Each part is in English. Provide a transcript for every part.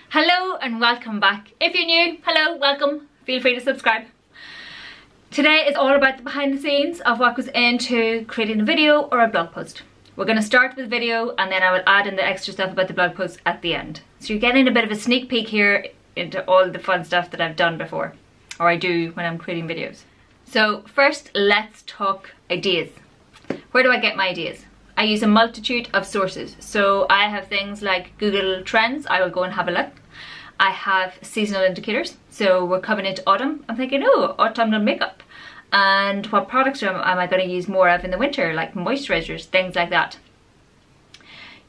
Hello and welcome back. If you're new, hello, welcome. Feel free to subscribe. Today is all about the behind the scenes of what goes into creating a video or a blog post. We're going to start with video and then I will add in the extra stuff about the blog post at the end. So you're getting a bit of a sneak peek here into all the fun stuff that I've done before, or I do when I'm creating videos. So first, let's talk ideas. Where do I get my ideas? I use a multitude of sources. So I have things like Google Trends, I will go and have a look. I have seasonal indicators. So we're coming into autumn. I'm thinking, oh, autumnal makeup. And what products am I going to use more of in the winter, like moisturizers, things like that.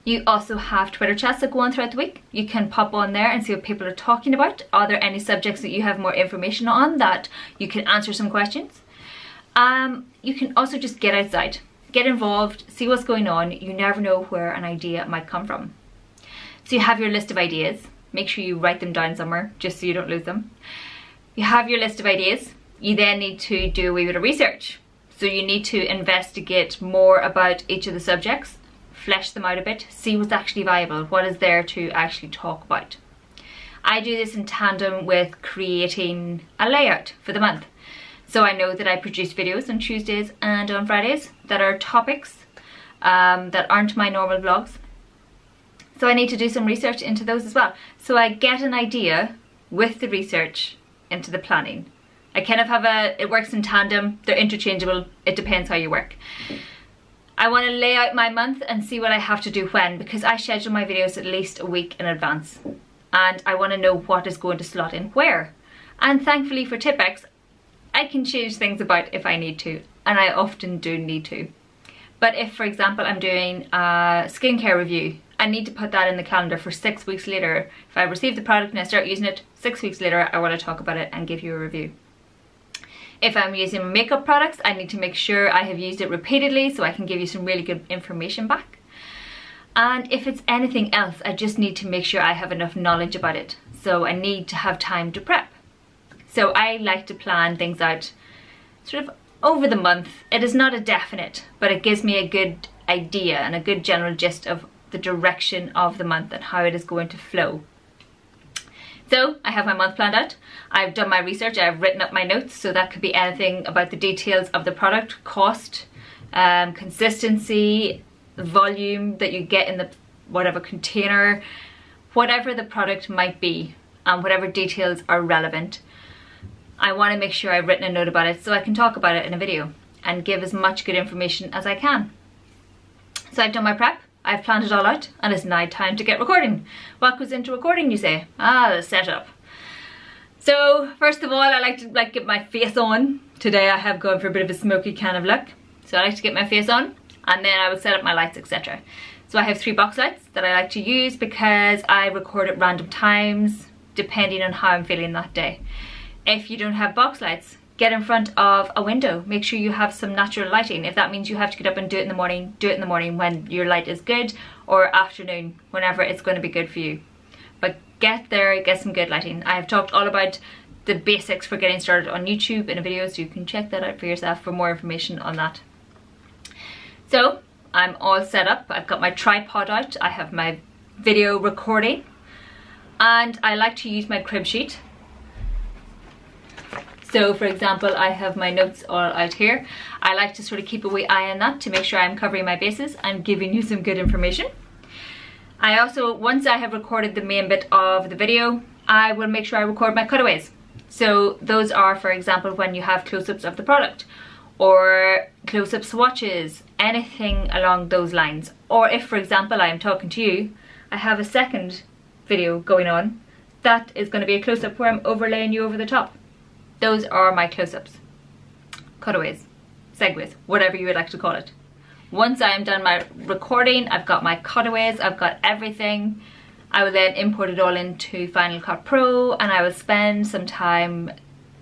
You also have Twitter chats that go on throughout the week. You can pop on there and see what people are talking about. Are there any subjects that you have more information on that you can answer some questions? You can also just get outside. Get involved, see what's going on. You never know where an idea might come from. So you have your list of ideas. Make sure you write them down somewhere just so you don't lose them. You have your list of ideas. You then need to do a wee bit of research. So you need to investigate more about each of the subjects, flesh them out a bit, see what's actually viable, what is there to actually talk about. I do this in tandem with creating a layout for the month. So I know that I produce videos on Tuesdays and on Fridays that are topics that aren't my normal vlogs. So I need to do some research into those as well. So I get an idea with the research into the planning. I kind of have it works in tandem, they're interchangeable, it depends how you work. I want to lay out my month and see what I have to do when, because I schedule my videos at least a week in advance. And I want to know what is going to slot in where. And thankfully for Tipex, I can change things about if I need to, and I often do need to. But if, for example, I'm doing a skincare review, I need to put that in the calendar for 6 weeks later. If I receive the product and I start using it, 6 weeks later, I want to talk about it and give you a review. If I'm using makeup products, I need to make sure I have used it repeatedly so I can give you some really good information back. And if it's anything else, I just need to make sure I have enough knowledge about it. So I need to have time to prep. So I like to plan things out sort of over the month. It is not a definite, but it gives me a good idea and a good general gist of the direction of the month and how it is going to flow. So I have my month planned out. I've done my research, I've written up my notes, so that could be anything about the details of the product, cost, consistency, volume that you get in the whatever container, whatever the product might be, and whatever details are relevant. I want to make sure I've written a note about it so I can talk about it in a video and give as much good information as I can. So I've done my prep, I've planned it all out, and it's now time to get recording. What goes into recording, you say? The setup. So first of all, I like to get my face on. Today I have gone for a bit of a smoky kind of look. So I like to get my face on and then I will set up my lights, etc. So I have 3 box lights that I like to use because I record at random times depending on how I'm feeling that day. If you don't have box lights, get in front of a window. Make sure you have some natural lighting. If that means you have to get up and do it in the morning, do it in the morning when your light is good, or afternoon, whenever it's going to be good for you. But get there, get some good lighting. I have talked all about the basics for getting started on YouTube in a video, so you can check that out for yourself for more information on that. So I'm all set up. I've got my tripod out. I have my video recording, and I like to use my crib sheet. So for example, I have my notes all out here. I like to sort of keep a wee eye on that to make sure I'm covering my bases and giving you some good information. I also, once I have recorded the main bit of the video, I will make sure I record my cutaways. So those are, for example, when you have close-ups of the product or close-up swatches, anything along those lines. Or if, for example, I am talking to you, I have a second video going on that is going to be a close-up where I'm overlaying you over the top. Those are my close-ups, cutaways, segues, whatever you would like to call it. Once I am done my recording, I've got my cutaways, I've got everything. I will then import it all into Final Cut Pro and I will spend some time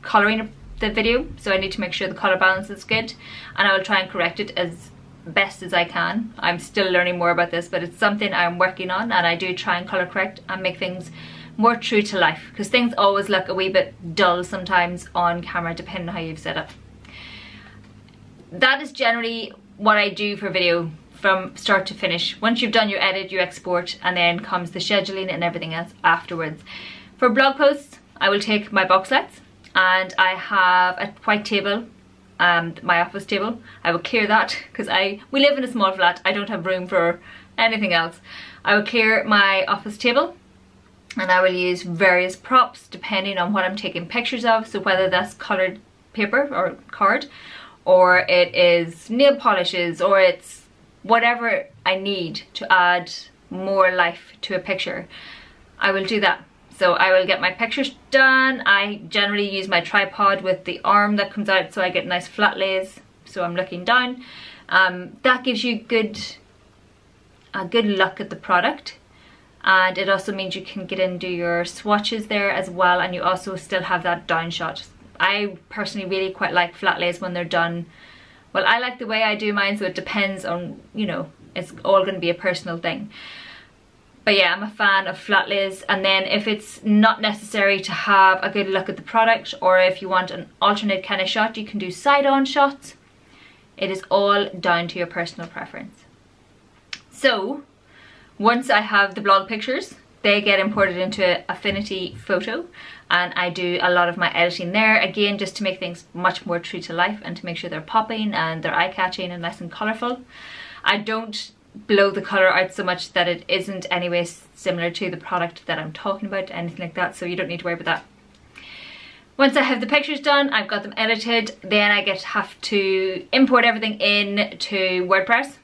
colouring the video. So I need to make sure the colour balance is good and I will try and correct it as best as I can. I'm still learning more about this, but it's something I'm working on, and I do try and colour correct and make things more true to life, because things always look a wee bit dull sometimes on camera depending on how you've set up. That is generally what I do for video from start to finish. Once you've done your edit, you export, and then comes the scheduling and everything else afterwards. For blog posts, I will take my box lights, and I have a white table, my office table. I will clear that because we live in a small flat. I don't have room for anything else. I will clear my office table, and I will use various props depending on what I'm taking pictures of. So whether that's coloured paper or card, or it is nail polishes, or it's whatever I need to add more life to a picture, I will do that. So I will get my pictures done. I generally use my tripod with the arm that comes out, so I get nice flat lays, so I'm looking down. That gives you a good look at the product, and it also means you can get in and do your swatches there as well, and you also still have that down shot. I personally really quite like flat lays when they're done. Well, I like the way I do mine, so it depends on, you know, it's all going to be a personal thing. But yeah, I'm a fan of flat lays. And then if it's not necessary to have a good look at the product, or if you want an alternate kind of shot, you can do side-on shots. It is all down to your personal preference. So once I have the blog pictures, they get imported into Affinity Photo, and I do a lot of my editing there, again just to make things much more true to life and to make sure they're popping and they're eye-catching and nice and colourful. I don't blow the colour out so much that it isn't anyway similar to the product that I'm talking about, anything like that, so you don't need to worry about that. Once I have the pictures done, I've got them edited, then I have to import everything in to WordPress,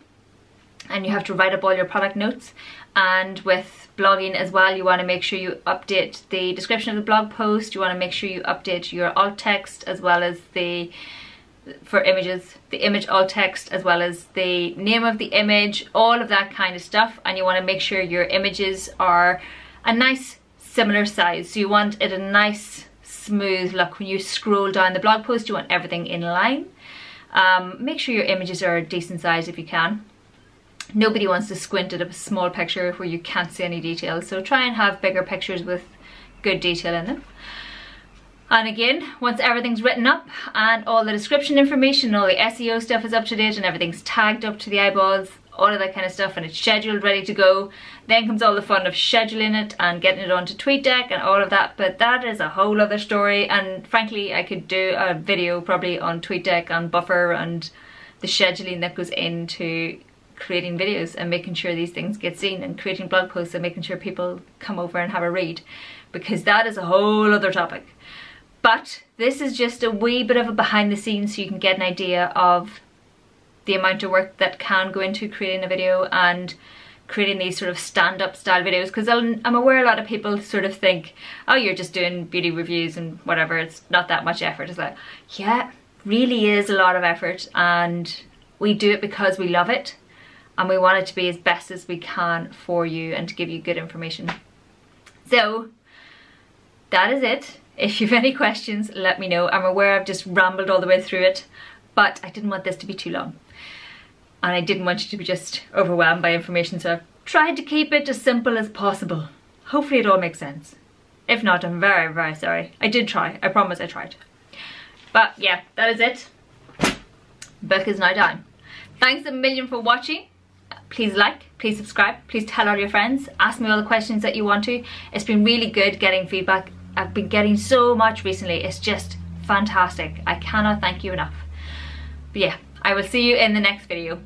and you have to write up all your product notes. And with blogging as well, you want to make sure you update the description of the blog post, you want to make sure you update your alt text, as well as for images, the image alt text, as well as the name of the image, all of that kind of stuff. And you want to make sure your images are a nice similar size, so you want it a nice smooth look. When you scroll down the blog post, you want everything in line. Make sure your images are a decent size if you can. Nobody wants to squint at a small picture where you can't see any details, so try and have bigger pictures with good detail in them. And again, once everything's written up and all the description information, all the SEO stuff is up to date and everything's tagged up to the eyeballs, all of that kind of stuff, and it's scheduled, ready to go, then comes all the fun of scheduling it and getting it onto TweetDeck and all of that. But that is a whole other story, and frankly I could do a video probably on TweetDeck and Buffer and the scheduling that goes into creating videos and making sure these things get seen, and creating blog posts and making sure people come over and have a read, because that is a whole other topic. But this is just a wee bit of a behind the scenes so you can get an idea of the amount of work that can go into creating a video and creating these sort of stand-up style videos, because I'm aware a lot of people sort of think, oh, you're just doing beauty reviews and whatever, it's not that much effort. It's like, yeah, really is a lot of effort, and we do it because we love it and we want it to be as best as we can for you and to give you good information. So that is it. If you have any questions, let me know. I'm aware I've just rambled all the way through it, but I didn't want this to be too long. And I didn't want you to be just overwhelmed by information, so I've tried to keep it as simple as possible. Hopefully it all makes sense. If not, I'm very, very sorry. I did try. I promise I tried. But yeah, that is it. Book is now down. Thanks a million for watching. Please like, please subscribe, please tell all your friends. Ask me all the questions that you want to. It's been really good getting feedback. I've been getting so much recently. It's just fantastic. I cannot thank you enough. But yeah, I will see you in the next video.